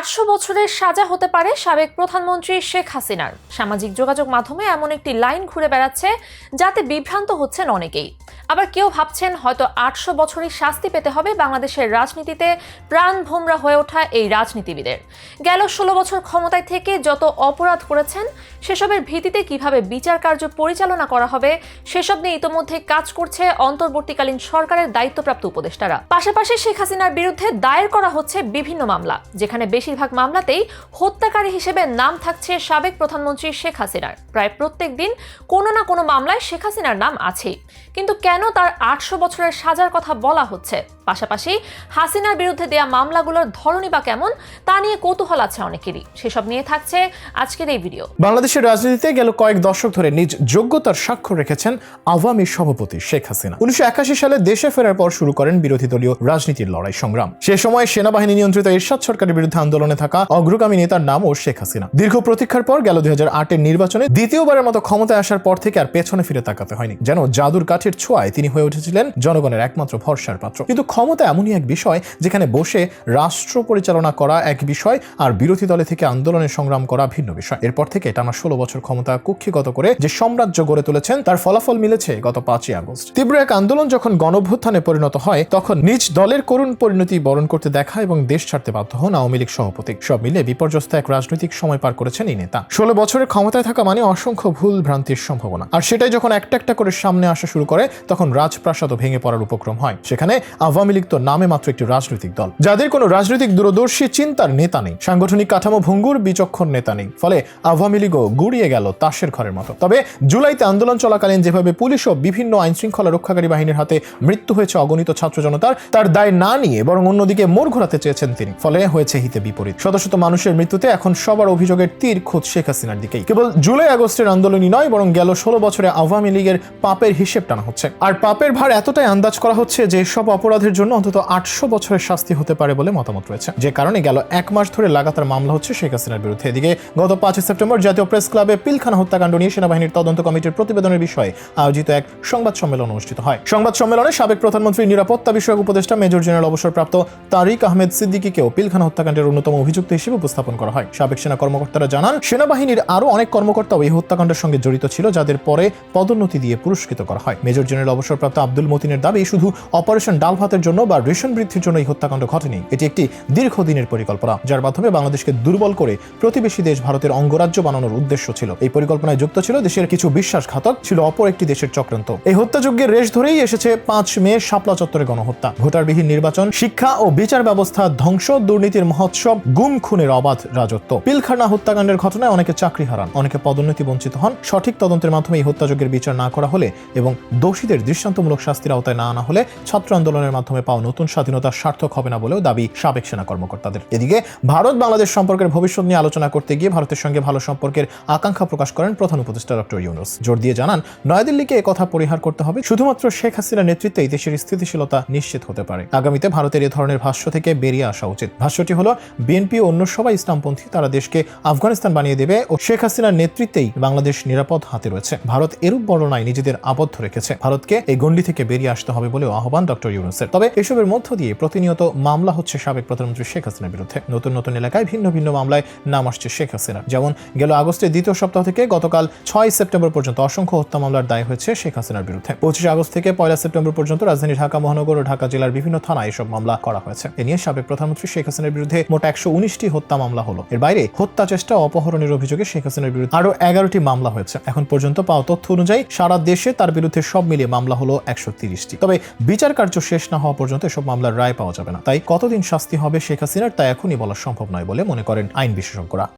800 বছরের সাজা হতে পারে সাবেক প্রধানমন্ত্রী শেখ হাসিনার। সামাজিক যোগাযোগ মাধ্যমে এমন একটি লাইন ঘুরে বেড়াচ্ছে যাতে বিভ্রান্ত হচ্ছেন অনেকেই। আবার কেউ ভাবছেন হয়তো 800 বছরের শাস্তি পেতে হবে বাংলাদেশের রাজনীতিতে প্রাণ ভোমরা হয়ে ওঠা এই রাজনীতিবিদের। গেল 16 বছর ক্ষমতায় থেকে যত অপরাধ করেছেন সেসবের ভিত্তিতে কিভাবে বিচার কার্য পরিচালনা করা হবে সেসব নিয়ে ইতোমধ্যে কাজ করছে অন্তর্বর্তীকালীন সরকারের দায়িত্বপ্রাপ্ত উপদেষ্টারা। পাশাপাশি শেখ হাসিনার বিরুদ্ধে দায়ের করা হচ্ছে বিভিন্ন মামলা, যেখানে বেশিরভাগ মামলাতেই হত্যাকারী হিসেবে নাম থাকছে সাবেক প্রধানমন্ত্রী শেখ হাসিনার। প্রায় প্রত্যেক দিন কোনো না কোনো মামলায় শেখ হাসিনার নাম আছেই, কিন্তু কেন তার 800 বছরের সাজার কথা বলা হচ্ছে? পাশাপাশি হাসিনার বিরুদ্ধে দেয়া মামলাগুলোর ধরনই বা কেমন তা নিয়ে কৌতূহল আছে অনেকেরই। সেসব নিয়ে থাকছে আজকের এই ভিডিও। বাংলাদেশের রাজনীতিতে গেল কয়েক দশক ধরে নিজ যোগ্যতার স্বাক্ষর রেখেছেন আওয়ামী সভাপতি শেখ হাসিনা। 1981 সালে দেশে ফেরার পর শুরু করেন বিরোধী দলীয় রাজনীতির লড়াই সংগ্রাম। সে সময় সেনাবাহিনী নিয়ন্ত্রিত এরশাদ সরকারের বিরুদ্ধে আন্দোলনে থাকা অগ্রগামী নেতার নাম ও শেখ হাসিনা। দীর্ঘ প্রতীক্ষার পর গেল 2008 নির্বাচনে দ্বিতীয়বারের মতো ক্ষমতায় আসার পর থেকে আর পেছনে ফিরে তাকাতে হয়নি। যেন জাদুর কাঠির ছোঁয়ায় তিনি হয়ে উঠেছিলেন জনগণের একমাত্র ভরসার পাত্র। কিন্তু ক্ষমতা এমনই এক বিষয় যেখানে বসে রাষ্ট্র পরিচালনা করা এক বিষয় আর বিরোধী দলে থেকে আন্দোলনের সংগ্রাম করা ভিন্ন বিষয়। এরপর থেকে টানা 16 বছর ক্ষমতা কুক্ষিগত করে যে সাম্রাজ্য গড়ে তুলেছেন তার ফলাফল মিলেছে গত 5ই আগস্ট। তীব্র এক আন্দোলন যখন গণঅভ্যুত্থানে পরিণত হয় তখন নিজ দলের করুণ পরিণতি বরণ করতে দেখা এবং দেশ ছাড়তে বাধ্য হন আওয়ামী লীগ সভাপতি। সব মিলে বিপর্যস্ত এক রাজনৈতিক সময় পার করেছেন এই নেতা। 16 বছরের ক্ষমতায় থাকা মানে অসংখ্য ভুল ভ্রান্তির সম্ভাবনা, আর সেটাই যখন একটা একটা করে সামনে আসা শুরু করে তখন রাজপ্রাসাদও ভেঙে পড়ার উপক্রম হয়। সেখানে আওয়ামী লীগ তো নামে মাত্র একটি রাজনৈতিক দল, যাদের কোনো রাজনৈতিক দূরদর্শী চিন্তার নেতা নেই, সাংগঠনিক কাঠামো ভঙ্গুর বিচক্ষণ নেতা নেই। ফলে আওয়ামী লীগও গুড়িয়ে গেল তাসের ঘরের মতো। তবে জুলাইতে আন্দোলন চলাকালীন যেভাবে পুলিশ ও বিভিন্ন আইন শৃঙ্খলা রক্ষাকারী বাহিনীর হাতে মৃত্যু হয়েছে অগণিত ছাত্র জনতার, তার দায় না নিয়ে বরং অন্যদিকে মোড় ঘোরাতে চেয়েছেন তিনি। ফলে হয়েছে হিতে বিপরীত। শত শত মানুষের মৃত্যুতে এখন সবার অভিযোগের তীর খোঁজ শেখ হাসিনার দিকেই। কেবল জুলাই আগস্টের আন্দোলনই নয়, বরং গেল 16 বছরে আওয়ামী লীগের পাপের হিসেব টানা হচ্ছে। আর পাপের ভার এতটাই আন্দাজ করা হচ্ছে যে সব অপরাধের জন্য অন্তত 800 বছরের শাস্তি হতে পারে বলে মতামত রয়েছে। যে কারণে গেল 1 মাস ধরে লাগাতার মামলা হচ্ছে শেখ হাসিনার বিরুদ্ধে। এদিকে গত 5 সেপ্টেম্বর জাতীয় প্রেস ক্লাবে পিলখানা হত্যাকাণ্ড নিয়ে সেনাবাহিনীর তদন্ত কমিটির প্রতিবেদনের বিষয়ে আয়োজিত এক সংবাদ সম্মেলন অনুষ্ঠিত হয়। সংবাদ সম্মেলনে সাবেক প্রধানমন্ত্রীর নিরাপত্তা বিষয়ক উপদেষ্টা মেজর জেনারেল অবসরপ্রাপ্ত তারিক আহমেদ সিদ্দিকীকেও পিলখানা হত্যাকাণ্ডের অন্যতম অভিযুক্ত হিসেবে উপস্থাপন করা হয়। সাবেক সেনা কর্মকর্তারা জানান, সেনাবাহিনীর আরও অনেক কর্মকর্তাও এই হত্যাকাণ্ডের সঙ্গে জড়িত ছিল, যাদের পরে পদোন্নতি দিয়ে পুরস্কৃত করা হয়। মেজর জেনারেল অবসরপ্রাপ্ত আব্দুল মতিনের দাবি, শুধু অপারেশন ডাল ভাতের জন্য বা রেশন বৃদ্ধির জন্য এই হত্যাকাণ্ড ঘটেনি। এটি একটি দীর্ঘদিনের পরিকল্পনা, যার মাধ্যমে বাংলাদেশকে দুর্বল করে প্রতিবেশী দেশ ভারতের অঙ্গরাজ্য বানানোর উদ্দেশ্য ছিল। এই পরিকল্পনায় যুক্ত ছিল দেশের কিছু বিশ্বাসঘাতক, ছিল অপর একটি দেশের চক্রান্ত। এই হত্যাযজ্ঞের রেশ ধরেই এসেছে 5 মে শাপলা চত্বরে গণহত্যা, ভোটারবিহীন নির্বাচন, শিক্ষা ও বিচার ব্যবস্থা ধ্বংস, দুর্নীতির মহোৎসব, গুম খুনের অবাধ রাজত্ব। পিলখানা হত্যাকাণ্ডের ঘটনায় অনেকে চাকরি হারান, অনেকে পদোন্নতি বঞ্চিত হন। সঠিক তদন্তের মাধ্যমে এই হত্যাযজ্ঞের বিচার না করা হলে এবং দোষীদের দৃষ্টান্তমূলক শাস্তির আওতায় না আনা হলে ছাত্র আন্দোলনের মাধ্যমে পাওয়া নতুন স্বাধীনতা সার্থক হবে না বলেও দাবি সাবেক সেনা কর্মকর্তাদের। এদিকে ভারত বাংলাদেশ সম্পর্কের ভবিষ্যৎ নিয়ে আলোচনা করতে গিয়ে ভারতের সঙ্গে ভালো সম্পর্কের আকাঙ্ক্ষা প্রকাশ করেন প্রধান উপদেষ্টা ডক্টর ইউনূস। জোর দিয়ে জানান, নয়াদিল্লিকে একথা পরিহার করতে হবে, শুধুমাত্র শেখ হাসিনার নেতৃত্বেই দেশের স্থিতিশীলতা নিশ্চিত হতে পারে। আগামীতে ভারতের এ ধরনের ভাষ্য থেকে বেরিয়ে আসা উচিত। ভাষ্যটি হলো, বিএনপি ও অন্য সবাই ইসলামপন্থী, তারা দেশকে আফগানিস্তান বানিয়ে দেবে ও শেখ হাসিনার নেতৃত্বেই বাংলাদেশ নিরাপদ হাতে রয়েছে। ভারত এরূপ বর্ণনায় নিজেদের আবদ্ধ রেখেছে। ভারতকে এই গণ্ডি থেকে বেরিয়ে আসতে হবে বলেও আহ্বান ডক্টর ইউনূসের। তবে এসবের মধ্য দিয়ে প্রতিনিয়ত মামলা হচ্ছে সাবেক প্রধানমন্ত্রী শেখ হাসিনার বিরুদ্ধে। নতুন নতুন এলাকায় ভিন্ন ভিন্ন মামলায় নাম আসছে শেখ হাসিনা। যেমন গেল আগস্টের দ্বিতীয় সপ্তাহ থেকে গতকাল 6 সেপ্টেম্বর পর্যন্ত অসংখ্য হত্যা মামলার দায় হয়েছে শেখ হাসিনার বিরুদ্ধে। 25 আগস্ট থেকে 1 সেপ্টেম্বর পর্যন্ত রাজধানী ঢাকা মহানগর ও ঢাকা জেলার বিভিন্ন থানায় এসব মামলা করা হয়েছে। এ নিয়ে সাবেক প্রধানমন্ত্রী শেখ হাসিনার বিরুদ্ধে মোট 119টি হত্যা মামলা হলো। এর বাইরে হত্যা চেষ্টা ও অপহরণের অভিযোগে শেখ হাসিনার বিরুদ্ধে আরো 11টি মামলা হয়েছে। এখন পর্যন্ত পাওয়া তথ্য অনুযায়ী সারা দেশে তার বিরুদ্ধে সব মিলিয়ে মামলা হলো 130টি। তবে বিচার কার্য শেষ না হওয়া পর্যন্ত এসব মামলার রায় পাওয়া যাবে না। তাই কতদিন শাস্তি হবে শেখ হাসিনার তা এখনই বলা সম্ভব নয় বলে মনে করেন আইন বিশেষজ্ঞরা।